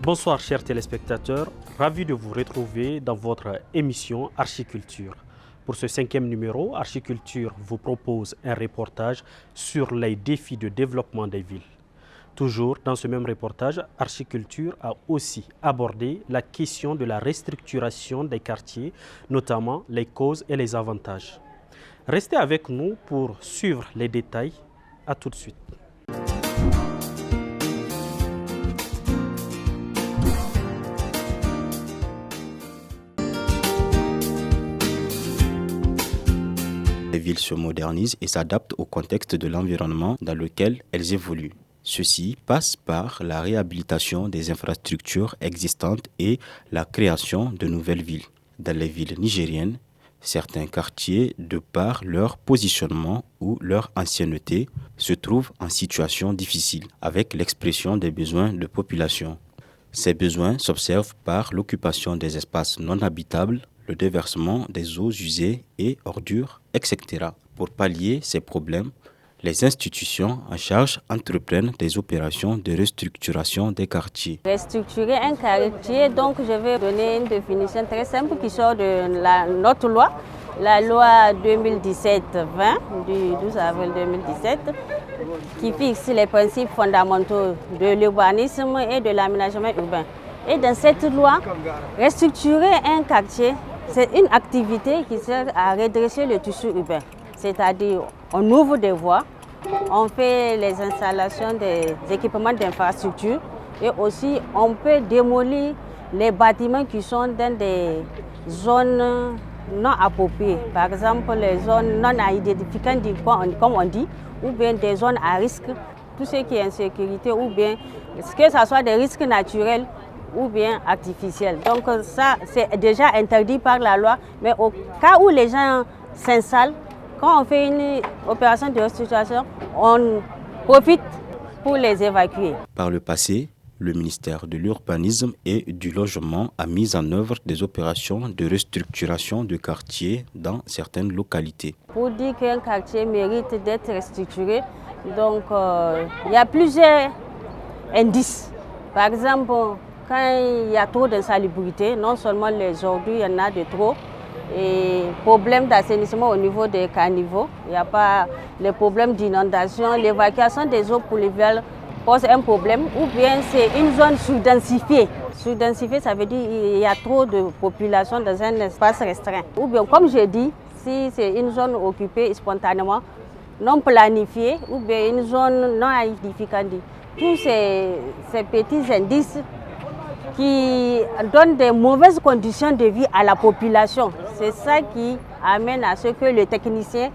Bonsoir chers téléspectateurs, ravi de vous retrouver dans votre émission Archiculture. Pour ce 5e numéro, Archiculture vous propose un reportage sur les défis de développement des villes. Toujours dans ce même reportage, Archiculture a aussi abordé la question de la restructuration des quartiers, notamment les causes et les avantages. Restez avec nous pour suivre les détails. À tout de suite. Les villes se modernisent et s'adaptent au contexte de l'environnement dans lequel elles évoluent. Ceci passe par la réhabilitation des infrastructures existantes et la création de nouvelles villes. Dans les villes nigériennes, certains quartiers, de par leur positionnement ou leur ancienneté, se trouvent en situation difficile avec l'expression des besoins de population. Ces besoins s'observent par l'occupation des espaces non habitables, le déversement des eaux usées et ordures, etc. Pour pallier ces problèmes, les institutions en charge entreprennent des opérations de restructuration des quartiers. Restructurer un quartier, donc je vais donner une définition très simple qui sort de notre loi, la loi 2017-20 du 12 avril 2017, qui fixe les principes fondamentaux de l'urbanisme et de l'aménagement urbain. Et dans cette loi, restructurer un quartier, c'est une activité qui sert à redresser le tissu urbain. C'est-à-dire, on ouvre des voies, on fait les installations des équipements d'infrastructure et aussi on peut démolir les bâtiments qui sont dans des zones non appropriées. Par exemple, les zones non à identifier, comme on dit, ou bien des zones à risque, tout ce qui est insécurité, ou bien que ce soit des risques naturels ou bien artificiels. Donc ça, c'est déjà interdit par la loi, mais au cas où les gens s'installent, quand on fait une opération de restructuration, on profite pour les évacuer. Par le passé, le ministère de l'Urbanisme et du Logement a mis en œuvre des opérations de restructuration de quartiers dans certaines localités. Pour dire qu'un quartier mérite d'être restructuré, donc il y a plusieurs indices. Par exemple, quand il y a trop d'insalubrité, non seulement les ordures, il y en a de trop, et problème d'assainissement au niveau des caniveaux, il n'y a pas les problèmes d'inondation, l'évacuation des eaux pluviales pose un problème, ou bien c'est une zone sous-densifiée. Sous-densifiée, ça veut dire qu'il y a trop de population dans un espace restreint. Ou bien, comme je dis, si c'est une zone occupée spontanément, non planifiée, ou bien une zone non aedificandi. Tous ces petits indices qui donnent des mauvaises conditions de vie à la population. C'est ça qui amène à ce que le technicien,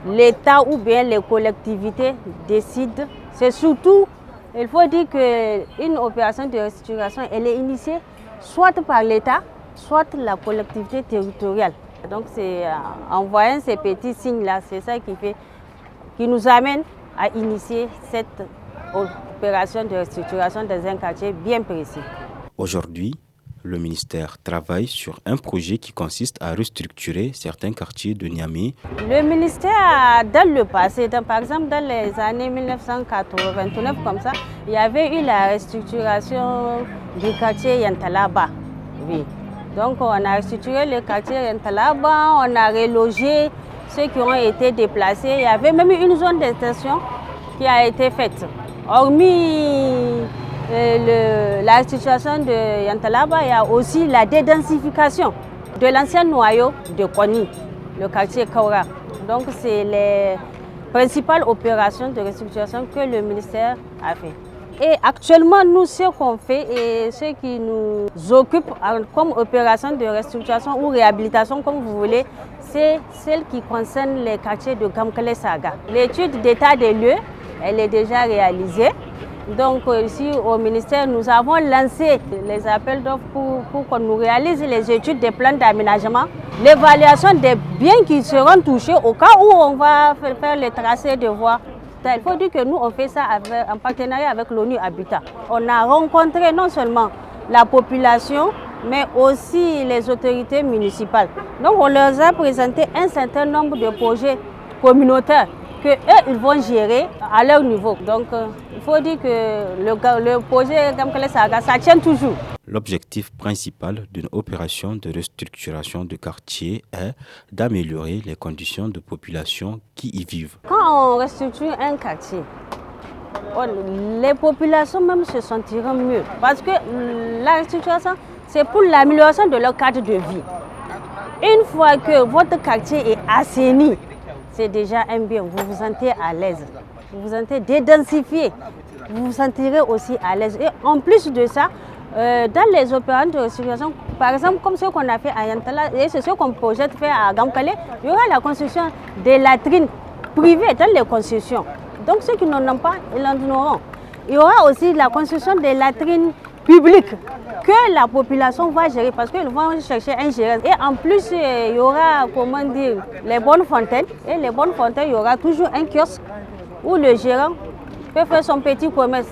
l'État ou bien les collectivités décident. C'est surtout, il faut dire qu'une opération de restructuration, elle est initiée soit par l'État, soit la collectivité territoriale. Donc c'est en voyant ces petits signes-là, c'est ça qui nous amène à initier cette opération de restructuration dans un quartier bien précis. Aujourd'hui, le ministère travaille sur un projet qui consiste à restructurer certains quartiers de Niamey. Le ministère, dans le passé, par exemple dans les années 1989, comme ça, il y avait eu la restructuration du quartier Yantalaba. Oui. Donc on a restructuré le quartier Yantalaba, on a relogé ceux qui ont été déplacés. Il y avait même une zone d'extension qui a été faite. Hormis la situation de Yantalaba, il y a aussi la dédensification de l'ancien noyau de Koni, le quartier Kaura. Donc c'est les principales opérations de restructuration que le ministère a fait. Et actuellement, nous, ce qu'on fait et ce qui nous occupe comme opération de restructuration ou réhabilitation, comme vous voulez, c'est celle qui concerne les quartiers de Gamkele Saga. L'étude d'état des lieux, elle est déjà réalisée. Donc ici au ministère, nous avons lancé les appels d'offres pour qu'on nous réalise les études des plans d'aménagement, l'évaluation des biens qui seront touchés au cas où on va faire les tracés de voies. Il faut dire que nous, on fait ça en partenariat avec l'ONU Habitat. On a rencontré non seulement la population, mais aussi les autorités municipales. Donc on leur a présenté un certain nombre de projets communautaires qu'eux, ils vont gérer à leur niveau. Donc il faut dire que le projet Gamkale Saga, ça tient toujours. L'objectif principal d'une opération de restructuration de quartier est d'améliorer les conditions de population qui y vivent. Quand on restructure un quartier, les populations même se sentiront mieux parce que la restructuration, c'est pour l'amélioration de leur cadre de vie. Une fois que votre quartier est assaini, c'est déjà un bien, vous vous sentez à l'aise, vous vous sentez dédensifié, vous vous sentirez aussi à l'aise. Et en plus de ça, dans les opérations de restructuration, par exemple comme ce qu'on a fait à Yantala, et c'est ce qu'on projette faire à Gamkale, il y aura la construction des latrines privées dans les concessions. Donc ceux qui n'en ont pas, ils en auront. Il y aura aussi la construction des latrines publiques que la population va gérer parce qu'ils vont chercher un gérant. Et en plus, il y aura, comment dire, les bonnes fontaines. Et les bonnes fontaines, il y aura toujours un kiosque où le gérant peut faire son petit commerce.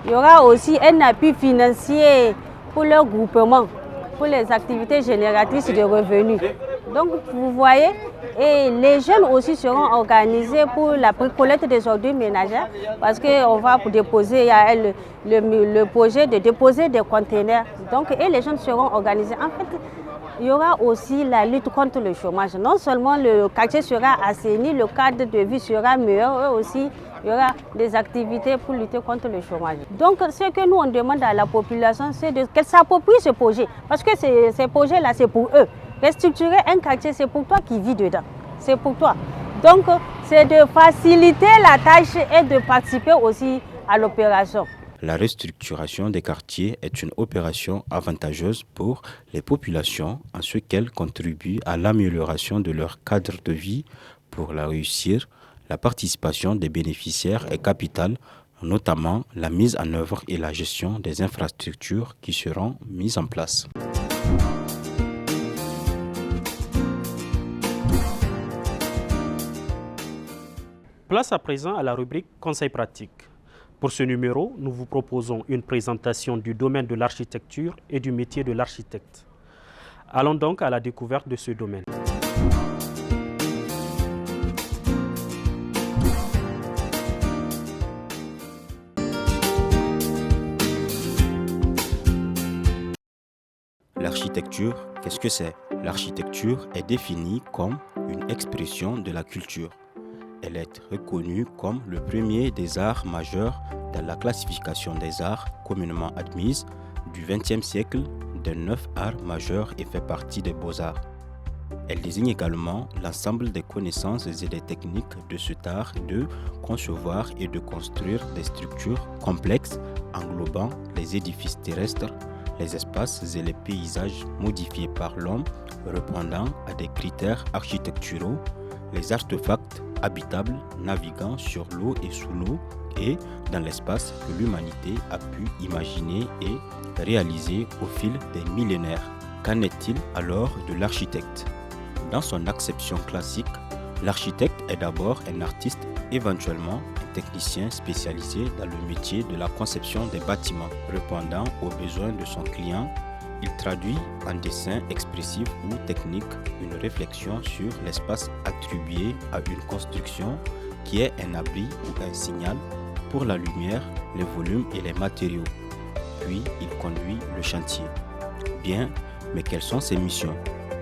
Il y aura aussi un appui financier pour leur groupement, pour les activités génératrices de revenus. Donc vous voyez, et les jeunes aussi seront organisés pour la collecte des ordures ménagères parce qu'on va déposer, il y a le projet de déposer des conteneurs. Donc, et les jeunes seront organisés. En fait, il y aura aussi la lutte contre le chômage. Non seulement le quartier sera assaini, le cadre de vie sera meilleur, mais aussi il y aura des activités pour lutter contre le chômage. Donc ce que nous on demande à la population, c'est qu'elle s'approprie ce projet. Parce que ces projets-là, c'est pour eux. Restructurer un quartier, c'est pour toi qui vis dedans. C'est pour toi. Donc c'est de faciliter la tâche et de participer aussi à l'opération. La restructuration des quartiers est une opération avantageuse pour les populations en ce qu'elle contribue à l'amélioration de leur cadre de vie. Pour la réussir, la participation des bénéficiaires est capitale, notamment la mise en œuvre et la gestion des infrastructures qui seront mises en place. Place à présent à la rubrique Conseils pratiques. Pour ce numéro, nous vous proposons une présentation du domaine de l'architecture et du métier de l'architecte. Allons donc à la découverte de ce domaine. L'architecture, qu'est-ce que c'est? L'architecture est définie comme une expression de la culture. Elle est reconnue comme le premier des arts majeurs dans la classification des arts communément admise du XXe siècle des 9 arts majeurs et fait partie des beaux-arts. Elle désigne également l'ensemble des connaissances et des techniques de cet art de concevoir et de construire des structures complexes englobant les édifices terrestres, les espaces et les paysages modifiés par l'homme répondant à des critères architecturaux, les artefacts habitables naviguant sur l'eau et sous l'eau et dans l'espace que l'humanité a pu imaginer et réaliser au fil des millénaires. Qu'en est-il alors de l'architecte? Dans son acception classique, l'architecte est d'abord un artiste, éventuellement un technicien spécialisé dans le métier de la conception des bâtiments. Répondant aux besoins de son client, il traduit en dessin expressif ou technique une réflexion sur l'espace attribué à une construction qui est un abri ou un signal pour la lumière, les volumes et les matériaux. Puis il conduit le chantier. Bien, mais quelles sont ses missions?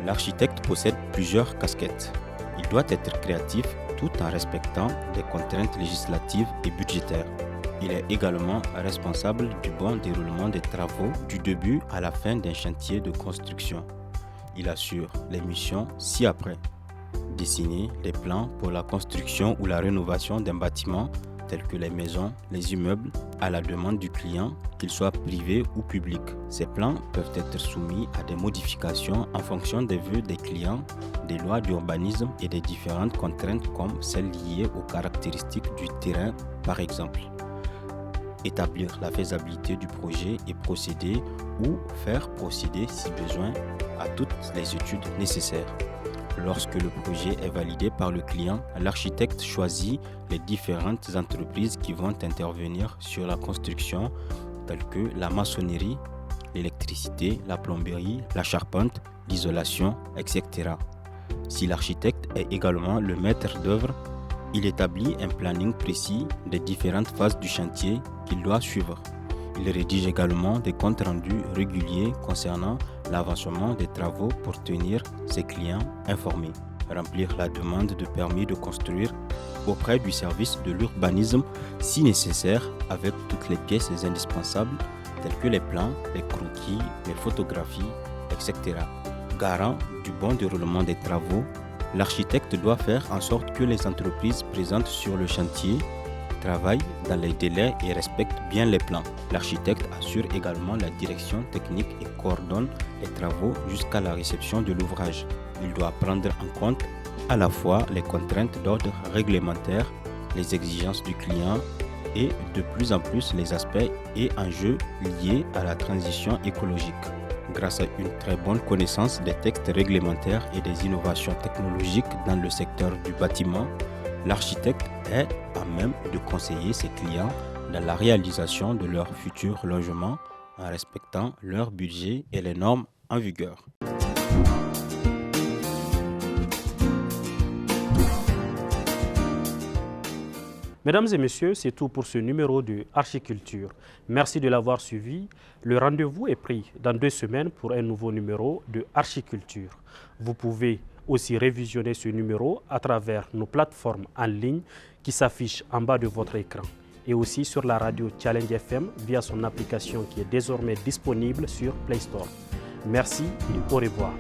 L'architecte possède plusieurs casquettes. Il doit être créatif tout en respectant des contraintes législatives et budgétaires. Il est également responsable du bon déroulement des travaux du début à la fin d'un chantier de construction. Il assure les missions ci-après. Dessiner les plans pour la construction ou la rénovation d'un bâtiment tels que les maisons, les immeubles, à la demande du client, qu'ils soient privés ou publics. Ces plans peuvent être soumis à des modifications en fonction des vœux des clients, des lois d'urbanisme et des différentes contraintes comme celles liées aux caractéristiques du terrain, par exemple. établir la faisabilité du projet et procéder ou faire procéder si besoin à toutes les études nécessaires. Lorsque le projet est validé par le client, l'architecte choisit les différentes entreprises qui vont intervenir sur la construction, telles que la maçonnerie, l'électricité, la plomberie, la charpente, l'isolation, etc. Si l'architecte est également le maître d'œuvre, il établit un planning précis des différentes phases du chantier qu'il doit suivre. Il rédige également des comptes rendus réguliers concernant l'avancement des travaux pour tenir ses clients informés. Remplir la demande de permis de construire auprès du service de l'urbanisme si nécessaire avec toutes les pièces indispensables telles que les plans, les croquis, les photographies, etc. Garant du bon déroulement des travaux, l'architecte doit faire en sorte que les entreprises présentes sur le chantier travaillent dans les délais et respectent bien les plans. L'architecte assure également la direction technique et coordonne les travaux jusqu'à la réception de l'ouvrage. Il doit prendre en compte à la fois les contraintes d'ordre réglementaire, les exigences du client et de plus en plus les aspects et enjeux liés à la transition écologique. Grâce à une très bonne connaissance des textes réglementaires et des innovations technologiques dans le secteur du bâtiment, l'architecte est à même de conseiller ses clients dans la réalisation de leur futur logement en respectant leur budget et les normes en vigueur. Mesdames et messieurs, c'est tout pour ce numéro de Archiculture. Merci de l'avoir suivi. Le rendez-vous est pris dans 2 semaines pour un nouveau numéro de Archiculture. Vous pouvez aussi révisionner ce numéro à travers nos plateformes en ligne qui s'affichent en bas de votre écran et aussi sur la radio Challenge FM via son application qui est désormais disponible sur Play Store. Merci et au revoir.